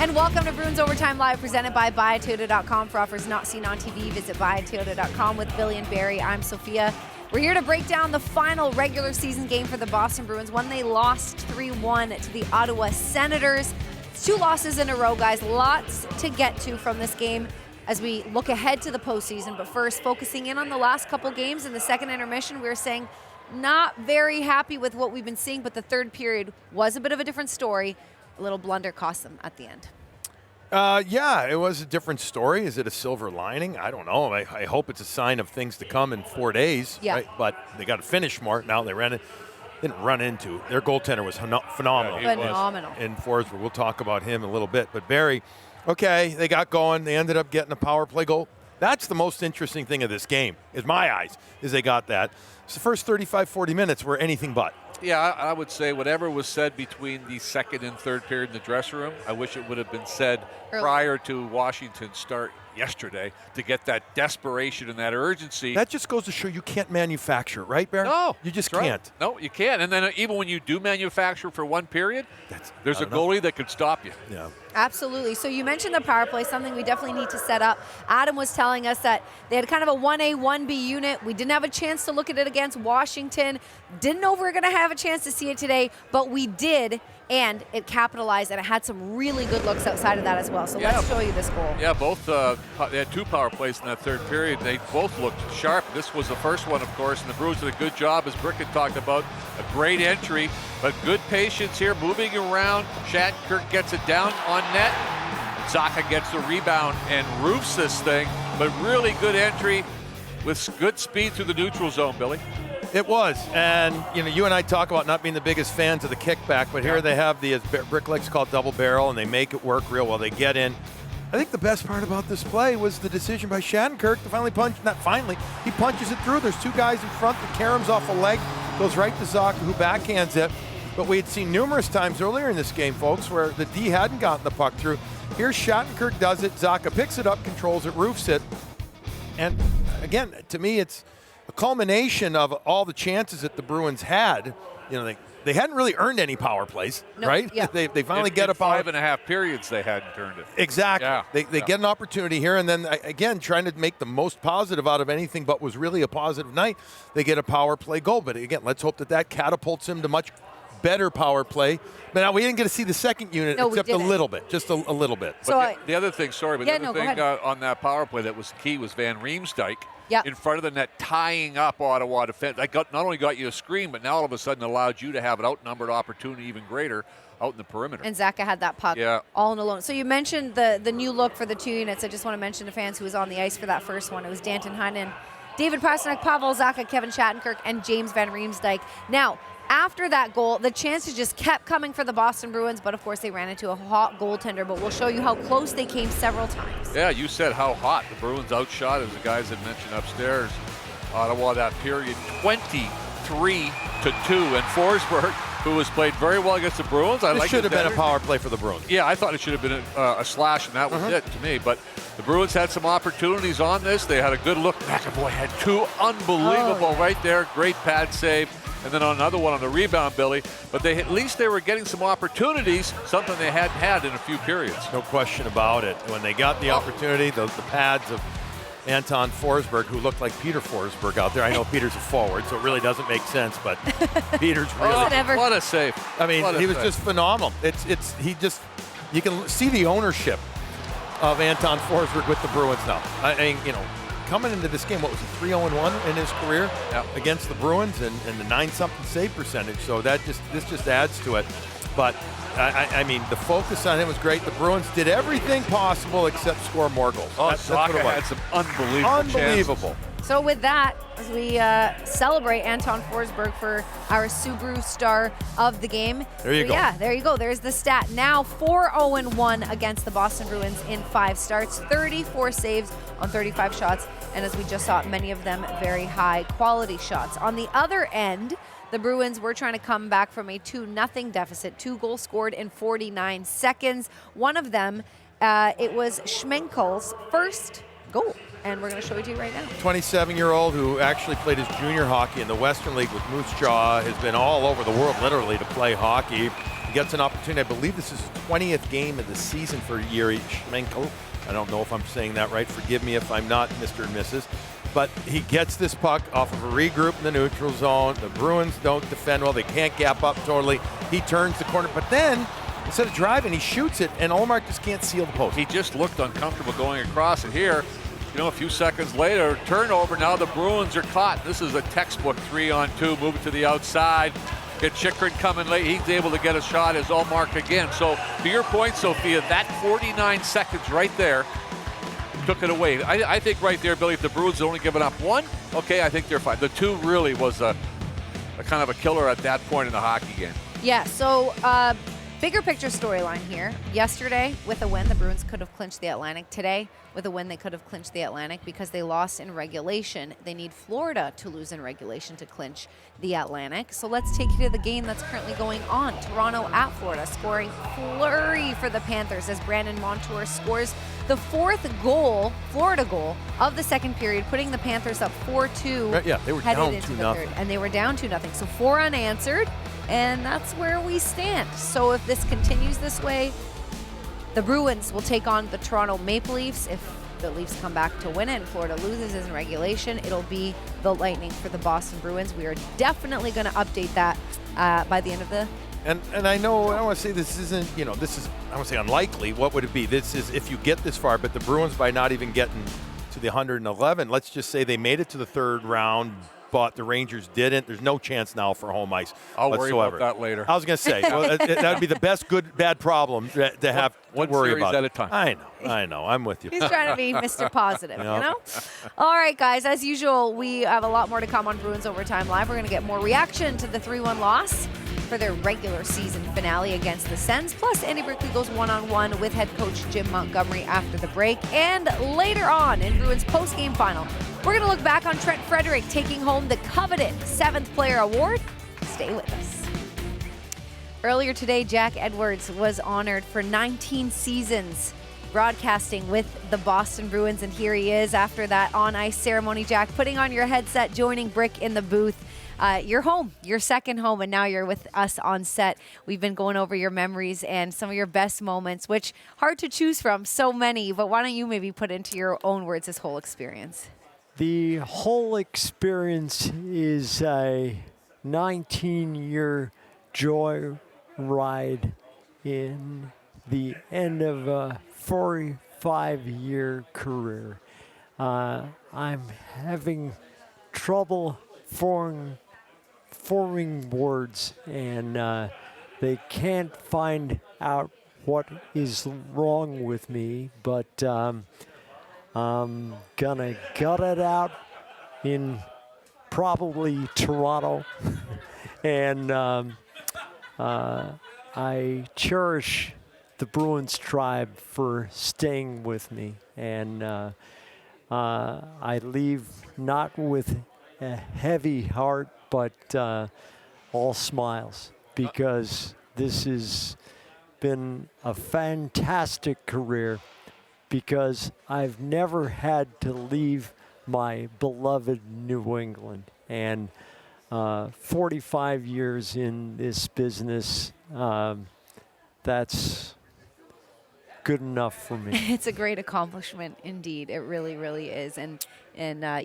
And welcome to Bruins Overtime Live, presented by BuyAToyota.com. For offers not seen on TV, visit BuyAToyota.com. With Billy and Barry, I'm Sophia. We're here to break down the final regular season game for the Boston Bruins, one they lost 3-1 to the Ottawa Senators. It's 2 losses in a row, guys. Lots to get to from this game as we look ahead to the postseason. But first, focusing in on the last couple games in the second intermission, we were saying not very happy with what we've been seeing, but the third period was a bit of a different story. A little blunder cost them at the end. Yeah, it was a different story. Is it a silver lining? I don't know. I hope it's a sign of things to come in 4 days. Yeah. Right? But they got to finish more. Now they didn't run into. Their goaltender was phenomenal. Yeah, phenomenal. And Forsberg, we'll talk about him in a little bit. But Barry, okay, they got going. They ended up getting a power play goal. That's the most interesting thing of this game, in my eyes, is they got that. So the first 35, 40 minutes were anything but. Yeah, I would say whatever was said between the second and third period in the dressing room, I wish it would have been said prior to Washington's start yesterday to get that desperation and that urgency. That just goes to show you can't manufacture, right, Barry? No. You just right. can't. No, you can't. And then even when you do manufacture for one period, there's a goalie that could stop you. Yeah. Absolutely. So you mentioned the power play, something we definitely need to set up. Adam was telling us that they had kind of a 1A, 1B unit. We didn't have a chance to look at it against Washington. Didn't know we were going to have a chance to see it today, but we did, and it capitalized, and it had some really good looks outside of that as well. So let's show you this goal. Yeah, both they had 2 power plays in that third period. They both looked sharp. This was the first one, of course, and the Bruins did a good job, as Brick had talked about. A great entry, but good patience here, moving around. Shattenkirk gets it down on net. Zacha gets the rebound and roofs this thing, but really good entry with good speed through the neutral zone, Billy. It was, and you and I talk about not being the biggest fans of the kickback, but here they have the, as Brick likes to call it, double barrel, and they make it work real well. They get in. I think the best part about this play was the decision by Shattenkirk to finally punch. Not finally, he punches it through. There's 2 guys in front. The caroms off a leg, goes right to Zacha, who backhands it. But we had seen numerous times earlier in this game, folks, where the D hadn't gotten the puck through. Here, Shattenkirk does it. Zacha picks it up, controls it, roofs it. And again, to me, it's a culmination of all the chances that the Bruins had. They hadn't really earned any power plays, right? Yeah. They finally get a power. 5.5 periods they hadn't turned it. Exactly. Yeah. They get an opportunity here, and then again, trying to make the most positive out of anything but was really a positive night. They get a power play goal, but again, let's hope that catapults him to much better power play. But now we didn't get to see the second unit except a little bit, just a little bit. So the other thing, on that power play that was key was Van Riemsdyk in front of the net, tying up Ottawa defense. That not only got you a screen, but now all of a sudden allowed you to have an outnumbered opportunity even greater out in the perimeter. And Zacha had that puck all in alone. So you mentioned the new look for the 2 units. I just want to mention the fans who was on the ice for that first one. It was Danton Heinen, David Pastrnak, Pavel Zacha, Kevin Shattenkirk, and James Van Riemsdyk. Now, after that goal, the chances just kept coming for the Boston Bruins, but of course they ran into a hot goaltender, but we'll show you how close they came several times. Yeah, you said how hot. The Bruins outshot, as the guys had mentioned upstairs, Ottawa that period 23-2, and Forsberg, who has played very well against the Bruins. This should have been a power play for the Bruins. Yeah, I thought it should have been a slash, and that was it to me. But the Bruins had some opportunities on this. They had a good look. McAvoy had 2 unbelievable right there. Great pad save. And then on another one on the rebound, Billy. But at least they were getting some opportunities, something they hadn't had in a few periods. No question about it. When they got the opportunity, the pads of Anton Forsberg, who looked like Peter Forsberg out there. I know Peter's a forward, so it really doesn't make sense, but Peter's really... What a save. I mean, he was just phenomenal. You can see the ownership of Anton Forsberg with the Bruins now. Coming into this game, what was he, 3-0-1 in his career against the Bruins, and the 9-something save percentage. So this just adds to it. But I mean, the focus on him was great. The Bruins did everything possible except score more goals. Zacha had some unbelievable chances. So with that, as we celebrate Anton Forsberg for our Subaru star of the game. There you go. Yeah, there you go. There's the stat. Now 4-0-1 against the Boston Bruins in 5 starts, 34 saves on 35 shots, and as we just saw, many of them very high quality shots. On the other end, the Bruins were trying to come back from a 2-0 deficit. 2 goals scored in 49 seconds. One of them, it was Smejkal's first goal. And we're going to show it to you right now. 27-year-old who actually played his junior hockey in the Western League with Moose Jaw, has been all over the world literally to play hockey. He gets an opportunity. I believe this is his 20th game of the season for Jiri Smejkal. I don't know if I'm saying that right. Forgive me if I'm not, Mr. and Mrs. But he gets this puck off of a regroup in the neutral zone. The Bruins don't defend well. They can't gap up totally. He turns the corner. But then, instead of driving, he shoots it, and Ullmark just can't seal the post. He just looked uncomfortable going across it here. A few seconds later, turnover. Now the Bruins are caught. This is a textbook 3-on-2. Move it to the outside. Get Chychrun coming late. He's able to get a shot as Ullmark again. So to your point, Sophia, that 49 seconds right there took it away. I think right there, Billy, if the Bruins had only given up one, okay, I think they're fine. The two really was a kind of a killer at that point in the hockey game. Yeah, so bigger picture storyline here. Yesterday, with a win, the Bruins could have clinched the Atlantic. Today, with a win, they could have clinched the Atlantic because they lost in regulation. They need Florida to lose in regulation to clinch the Atlantic. So let's take you to the game that's currently going on. Toronto at Florida, scoring flurry for the Panthers as Brandon Montour scores the fourth goal, Florida goal, of the second period, putting the Panthers up 4-2. Yeah, they were headed down into 2-0. the third, and they were down 2-0. So 4 unanswered. And that's where we stand. So if this continues this way, the Bruins will take on the Toronto Maple Leafs. If the Leafs come back to win it and Florida loses in regulation, it'll be the Lightning for the Boston Bruins. We are definitely going to update that by the end of the... And I know, I don't want to say this isn't, this is, I want to say unlikely. What would it be? This is if you get this far, but the Bruins, by not even getting to the 111, let's just say they made it to the third round, but the Rangers didn't. There's no chance now for home ice I'll whatsoever. worry about that later. I was going to say, well, that would be the best bad problem to have to worry about. One series at a time. I know. I'm with you. He's trying to be Mr. Positive, All right, guys, as usual, we have a lot more to come on Bruins Overtime Live. We're going to get more reaction to the 3-1 loss for their regular season finale against the Sens. Plus, Andy Brickley goes one-on-one with head coach Jim Montgomery after the break. And later on in Bruins post-game final, we're going to look back on Trent Frederick taking home the coveted 7th Player Award. Stay with us. Earlier today, Jack Edwards was honored for 19 seasons broadcasting with the Boston Bruins, and here he is after that on-ice ceremony. Jack, putting on your headset, joining Brick in the booth. You're home, your second home, and now you're with us on set. We've been going over your memories and some of your best moments, which hard to choose from, so many, but why don't you maybe put into your own words this whole experience? The whole experience is a 19-year joy ride in the end of a 45-year career. I'm having trouble forming words, and they can't find out what is wrong with me, but I'm gonna gut it out in probably Toronto. And I cherish the Bruins tribe for staying with me. And I leave not with a heavy heart, but all smiles, because this has been a fantastic career, because I've never had to leave my beloved New England. And 45 years in this business, that's good enough for me. It's a great accomplishment indeed. It really, really is. And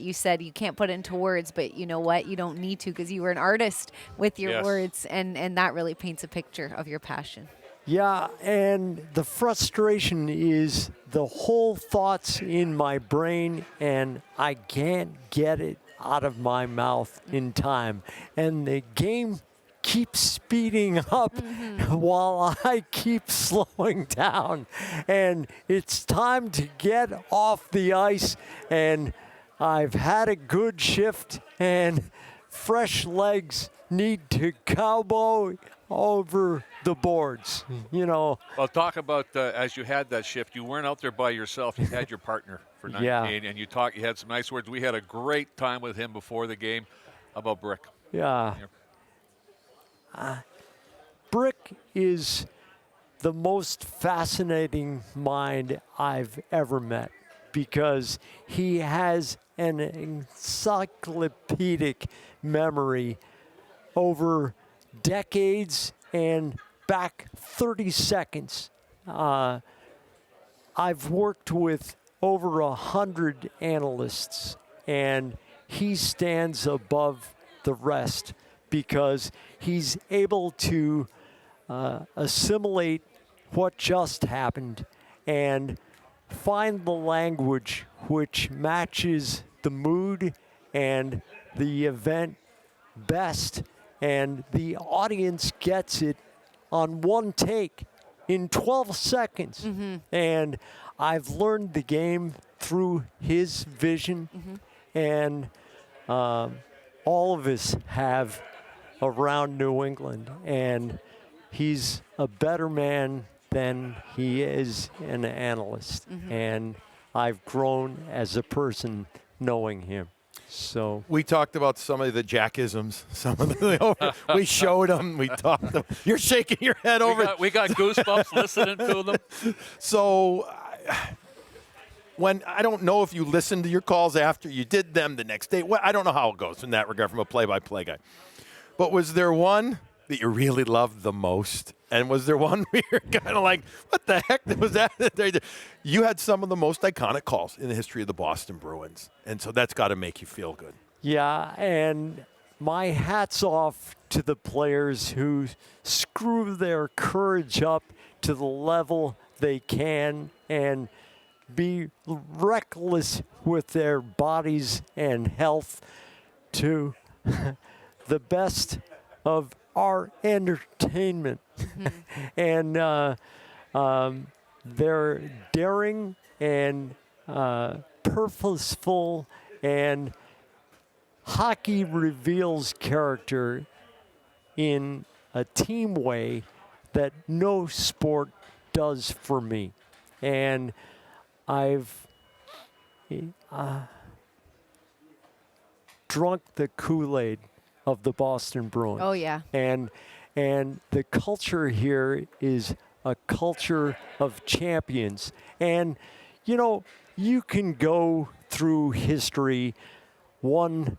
you said you can't put it into words, but you know what? You don't need to, because you were an artist with your words, and that really paints a picture of your passion. Yeah, and the frustration is the whole thoughts in my brain, and I can't get it out of my mouth in time. And the game keeps speeding up while I keep slowing down. And it's time to get off the ice, and I've had a good shift, and fresh legs need to cowboy over the boards, Well, talk about as you had that shift, you weren't out there by yourself. You had your partner for 19, and you had some nice words. We had a great time with him before the game. How about Brick? Yeah. Brick is the most fascinating mind I've ever met, because he has an encyclopedic memory over decades and back 30 seconds. I've worked with over 100 analysts, and he stands above the rest because he's able to assimilate what just happened and find the language which matches the mood and the event best, and the audience gets it on one take in 12 seconds. And I've learned the game through his vision, and all of us have around New England, and he's a better man than he is an analyst. And I've grown as a person knowing him. So we talked about some of the Jackisms. Some of the we showed them. We talked them. You're shaking your head over. We got goosebumps listening to them. So when I don't know if you listened to your calls after you did them the next day. Well, I don't know how it goes in that regard from a play-by-play guy. But was there one that you really loved the most? And was there one where you're kind of like, what the heck was that? You had some of the most iconic calls in the history of the Boston Bruins. And so that's got to make you feel good. yeah, and my hat's off to the players who screw their courage up to the level they can and be reckless with their bodies and health to the best of our entertainment. And they're daring and purposeful, and hockey reveals character in a team way that no sport does for me. And I've drunk the Kool-Aid of the Boston Bruins. Oh, yeah. And the culture here is a culture of champions. And, you know, you can go through history, one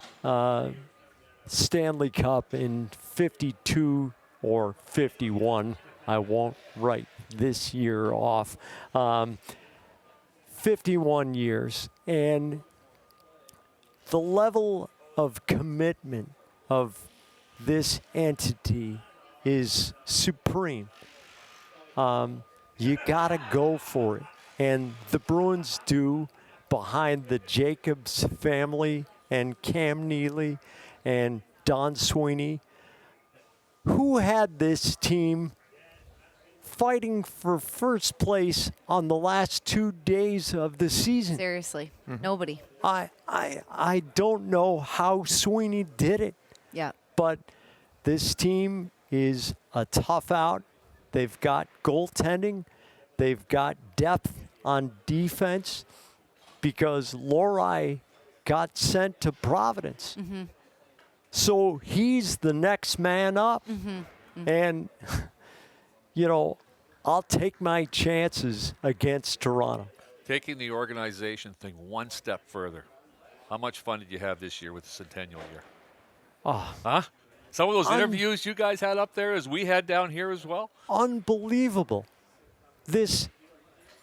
Stanley Cup in 52 or 51. I won't write this year off. 51 years. And the level of commitment of this entity is supreme. You got to go for it. And the Bruins do, behind the Jacobs family and Cam Neely and Don Sweeney, who had this team fighting for first place on the last 2 days of the season. Seriously. Nobody. I don't know how Sweeney did it. Yeah. But this team is a tough out. They've got goaltending. They've got depth on defense because Lori got sent to Providence. So he's the next man up. And, you know, I'll take my chances against Toronto. Taking the organization thing one step further, how much fun did you have this year with the Centennial year? Oh, Huh? Some of those interviews you guys had up there as we had down here as well? unbelievable. This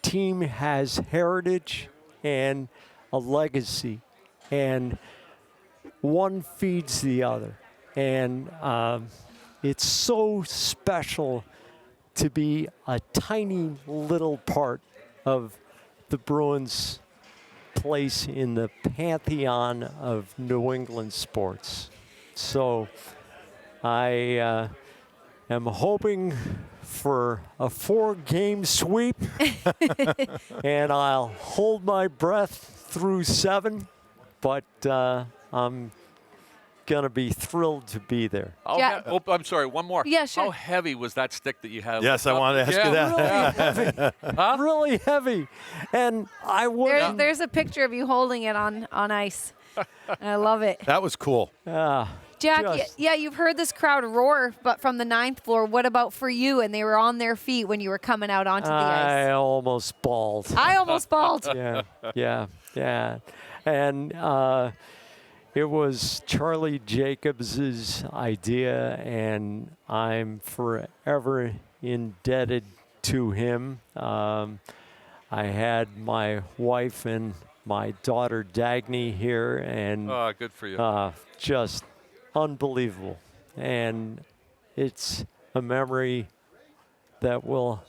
team has heritage and a legacy, and one feeds the other. And it's so special to be a tiny little part of the Bruins' place in the pantheon of New England sports. So I am hoping for a 4-game sweep, and I'll hold my breath through 7, but I'm going to be thrilled to be there. I'm sorry, one more. Yeah, sure. How heavy was that stick that you had? Yes, I wanted to ask you that. Really heavy. Really heavy. And I would. There's a picture of you holding it on ice. And I love it. That was cool. Jack, Just- yeah, you've heard this crowd roar, but from the 9th floor, what about for you? And they were on their feet when you were coming out onto the I ice. almost bawled. I almost bawled. Yeah. And it was Charlie Jacobs' idea, and I'm forever indebted to him. I had my wife and my daughter Dagny here, and Oh, good for you. just unbelievable. And it's a memory that will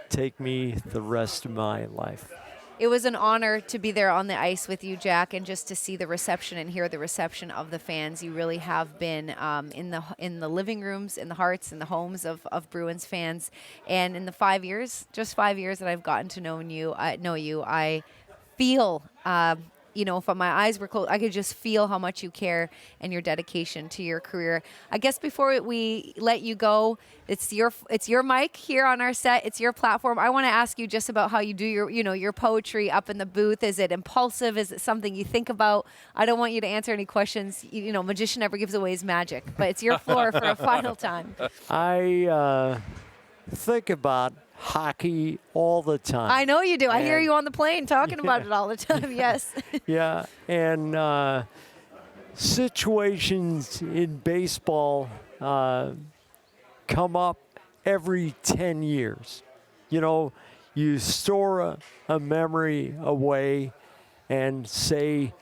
take me the rest of my life. It was an honor to be there on the ice with you, Jack, and just to see the reception and hear the reception of the fans. You really have been in the living rooms, in the hearts, in the homes of Bruins fans. And in the 5 years, just 5 years that I've gotten to know you, I feel, if my eyes were closed, I could just feel how much you care and your dedication to your career. I guess before we let you go, it's your mic here on our set. It's your platform. I want to ask you just about how you do your poetry up in the booth. Is it impulsive? Is it something you think about? I don't want you to answer any questions. Magician never gives away his magic, but it's your floor for a final time. I think about hockey all the time. I know you do. I hear you on the plane talking about it all the time. Yes. Yeah, and situations in baseball come up every 10 years. You store a memory away and say,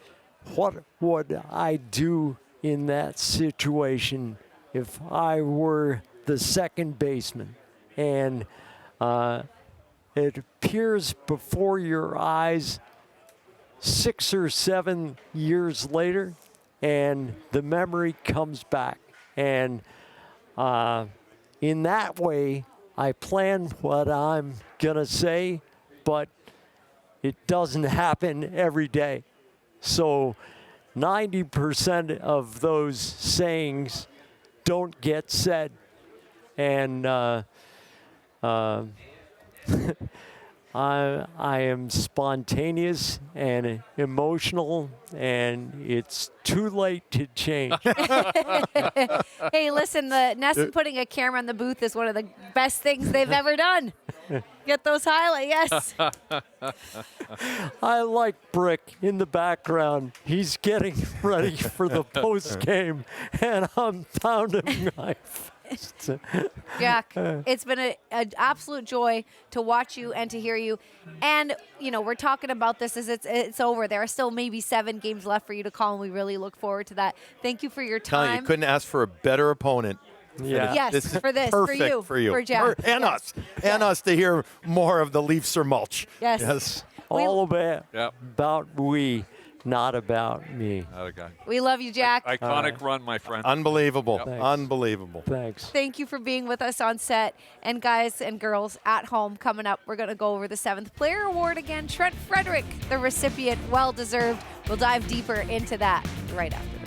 what would I do in that situation if I were the second baseman? And it appears before your eyes 6 or 7 years later, and the memory comes back. And in that way, I plan what I'm going to say, but it doesn't happen every day. So 90% of those sayings don't get said. And I am spontaneous and emotional, and it's too late to change. Hey, listen, the Nesson putting a camera in the booth is one of the best things they've ever done. Get those highlights, yes. I like Brick in the background. He's getting ready for the post game, and I'm pounding my fist. Jack, it's been an absolute joy to watch you and to hear you. And, we're talking about this as it's over. There are still maybe 7 games left for you to call, and we really look forward to that. Thank you for your time. You couldn't ask for a better opponent. Yeah. Yes, This is for perfect for you, for Jack. And Yes. us to hear more of the Leafs or mulch. Yes. All about, Yep. about we, not about me. Not a guy. We love you, Jack. Iconic run, my friend. Unbelievable. Yep. Unbelievable. Thanks. Thank you for being with us on set. And guys and girls at home, coming up, we're going to go over the 7th Player Award again. Trent Frederick, the recipient, well-deserved. We'll dive deeper into that right after.